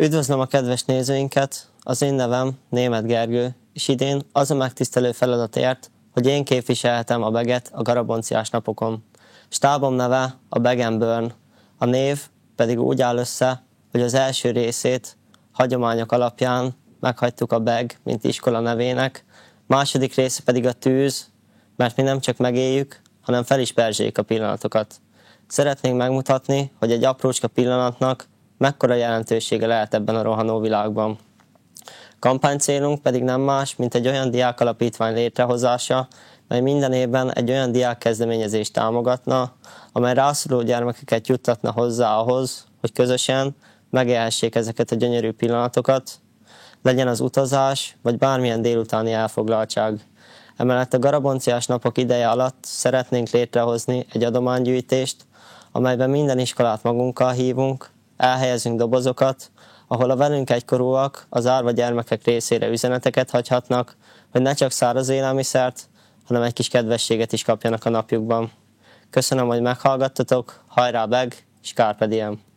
Üdvözlöm a kedves nézőinket, az én nevem Németh Gergő, és idén az a megtisztelő feladat ért, hogy én képviselhetem a Beget a Garabonciás napokon. Stábom neve a Beg and Burn, a név pedig úgy áll össze, hogy az első részét hagyományok alapján meghagytuk a Beg, mint iskola nevének, második része pedig a tűz, mert mi nem csak megéljük, hanem fel is perzséljük a pillanatokat. Szeretnénk megmutatni, hogy egy aprócska pillanatnak mekkora jelentősége lehet ebben a rohanó világban. Kampánycélunk pedig nem más, mint egy olyan diákalapítvány létrehozása, mely minden évben egy olyan diákkezdeményezést támogatna, amely rászoruló gyermekeket juttatna hozzá ahhoz, hogy közösen megélhessék ezeket a gyönyörű pillanatokat, legyen az utazás, vagy bármilyen délutáni elfoglaltság. Emellett a Garabonciás napok ideje alatt szeretnénk létrehozni egy adománygyűjtést, amelyben minden iskolát magunkkal hívunk, elhelyezünk dobozokat, ahol a velünk egykorúak az árva gyermekek részére üzeneteket hagyhatnak, hogy ne csak száraz élelmiszert, hanem egy kis kedvességet is kapjanak a napjukban. Köszönöm, hogy meghallgattatok, hajrá Beg, és Carpe Diem!